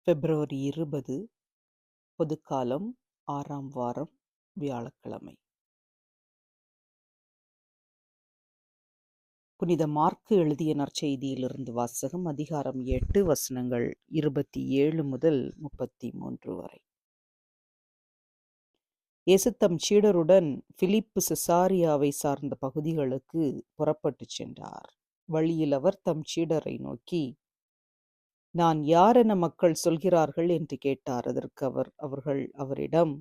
பிப்ரவரி 20 பொதுக்காலம் 6ஆம் வாரம் வியாழக்கிழமை. புனித மார்க்கு எழுதிய நற்செய்தியிலிருந்து வாசகம். அதிகாரம் 8 வசனங்கள் 27 முதல் 33 வரை. இயேசு தம் சீடருடன் பிலிப்பு செசாரியாவை சார்ந்த பகுதிகளுக்கு புறப்பட்டுச் சென்றார். வழியில் அவர் தம் சீடரை நோக்கி, நான் யாரென மக்கள் சொல்கிறார்கள் என்று கேட்டார். அதற்கு அவர்கள் அவரிடம்,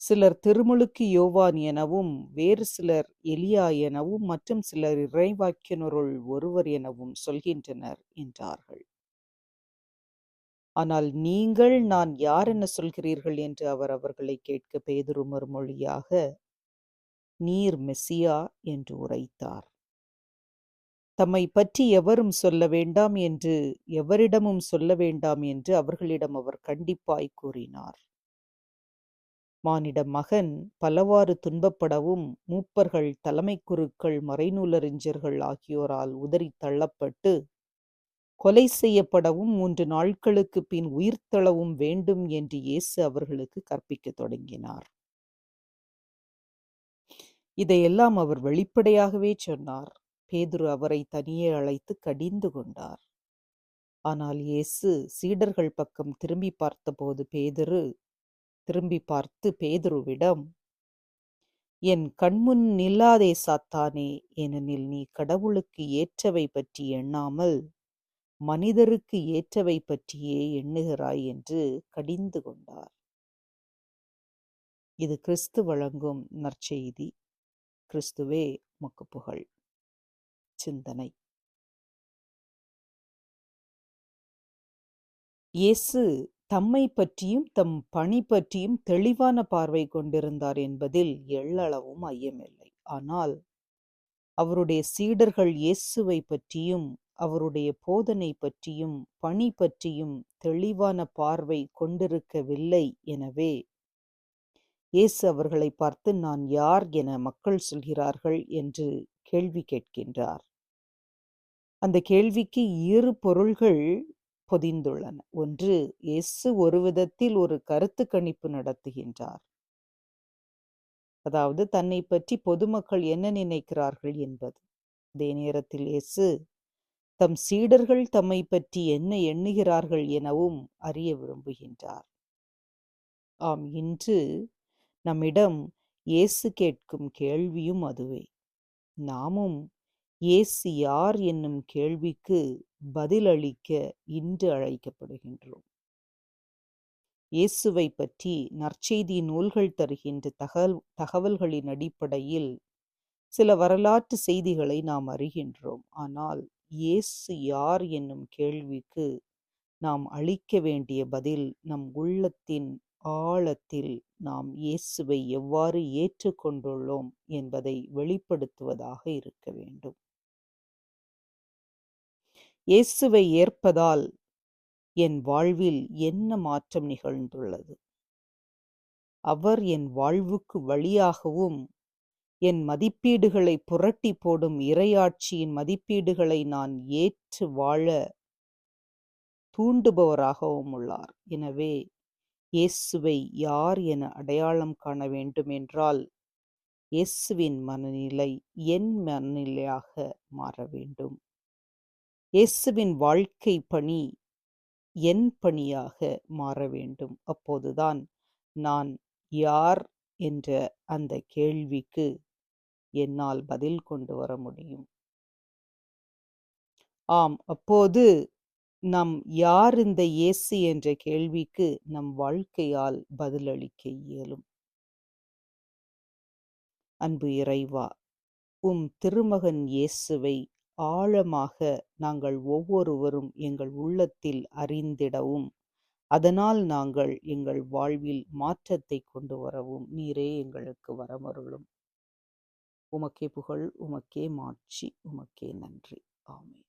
சிலர் திருமுழுக்கு யோவான் எனவும், வேறு சிலர் எலியா எனவும், மற்றும் சிலர் இறைவாக்கினருள் ஒருவர் எனவும் சொல்கின்றனர் என்றார்கள். ஆனால் நீங்கள் நான் யாரென சொல்கிறீர்கள் என்று அவர் அவர்களை கேட்க, பேதுரு மறுமொழியாக, நீர் மெசியா என்று உரைத்தார். தம்மை பற்றி எவரும் சொல்ல வேண்டாம் என்று, எவரிடமும் சொல்ல வேண்டாம் என்று அவர்களிடம் அவர் கண்டிப்பாய் கூறினார். மானிட மகன் பலவாறு துன்பப்படவும், மூப்பர்கள், தலைமை குருக்கள், மறைநூலறிஞர்கள் ஆகியோரால் உதறி தள்ளப்பட்டு கொலை செய்யப்படவும் 3 நாட்களுக்கு பின் உயிர்த்தெழவும் வேண்டும் என்று இயேசு அவர்களுக்கு கற்பிக்கத் தொடங்கினார். இதையெல்லாம் அவர் வெளிப்படையாகவே சொன்னார். பேதுரு அவரை தனியே அழைத்து கடிந்து கொண்டார். ஆனால் இயேசு சீடர்கள் பக்கம் திரும்பி பார்த்தபோது திரும்பி பார்த்து பேதுருவிடம், என் கண்முன் நில்லாதே சாத்தானே, ஏனெனில் நீ கடவுளுக்கு ஏற்றவை பற்றி எண்ணாமல் மனிதருக்கு ஏற்றவை பற்றியே எண்ணுகிறாய் என்று கடிந்து கொண்டார். இது கிறிஸ்து வழங்கும் நற்செய்தி. கிறிஸ்துவே உமக்கு புகழ். சிந்தனை. இயேசு தம்மை பற்றியும் தம் பணி பற்றியும் தெளிவான பார்வை கொண்டிருந்தார் என்பதில் எள்ளளவும் ஐயமில்லை. ஆனால் அவருடைய சீடர்கள் இயேசுவை பற்றியும் அவருடைய போதனை பற்றியும் பணி பற்றியும் தெளிவான பார்வை கொண்டிருக்கவில்லை. எனவே இயேசு அவர்களை பார்த்து, நான் யார் என மக்கள் சொல்கிறார்கள் என்று கேள்வி கேட்கின்றார். அந்த கேள்விக்கு 2 பொருள்கள் பொதிந்துள்ளன. ஒன்று, இயேசு ஒரு விதத்தில் ஒரு கருத்து கணிப்பு நடத்துகின்றார். அதாவது தன்னை பற்றி பொதுமக்கள் என்ன நினைக்கிறார்கள் என்பது. அதே நேரத்தில் இயேசு தம் சீடர்கள் தம்மை பற்றி என்ன எண்ணுகிறார்கள் எனவும் அறிய விரும்புகின்றார். ஆம், இன்று நம்மிடம் இயேசு கேட்கும் கேள்வியும் அதுவே. நாமும் இயேசு யார் என்னும் கேள்விக்கு பதிலளிக்க இன்று அழைக்கப்படுகின்றோம். இயேசுவை பற்றி நற்செய்தி நூல்கள் தருகின்ற தகவல்களின் அடிப்படையில் சில வரலாற்று செய்திகளை நாம் அறிகின்றோம். ஆனால் இயேசு யார் என்னும் கேள்விக்கு நாம் அளிக்க வேண்டிய பதில் நம் உள்ளத்தின் ஆழத்தில் நாம் இயேசுவை எவ்வாறு ஏற்றுக்கொண்டுள்ளோம் என்பதை வெளிப்படுத்துவதாக இருக்க வேண்டும். இயேசுவை ஏற்பதால் என் வாழ்வில் என்ன மாற்றம் நிகழ்ந்துள்ளது? அவர் என் வாழ்வுக்கு வழியாகவும், என் மதிப்பீடுகளை புரட்டி போடும் இறையாட்சியின் மதிப்பீடுகளை நான் ஏற்று வாழ தூண்டுபவராகவும் உள்ளார். எனவே இயேசுவை யார் என அடையாளம் காண வேண்டும் என்றால், இயேசுவின் மனநிலை என் மனநிலையாக மாற வேண்டும். இயேசுவின் வாழ்க்கை பணி என் பணியாக மாற வேண்டும். அப்போதுதான் நான் யார் என்ற அந்த கேள்விக்கு என்னால் பதில் கொண்டு வர முடியும். ஆம், அப்போது நம் யார் இந்த இயேசு என்ற கேள்விக்கு நம் வாழ்க்கையால் பதிலளிக்க இயலும். அன்பு இறைவா, உம் திருமகன் இயேசுவை ஆழமாக நாங்கள் ஒவ்வொருவரும் எங்கள் உள்ளத்தில் அறிந்திடவும், அதனால் நாங்கள் எங்கள் வாழ்வில் மாற்றத்தை கொண்டு வரவும் நீரே எங்களுக்கு வரமருளும். உமக்கே புகழ், உமக்கே மாட்சி, உமக்கே நன்றி. ஆமென்.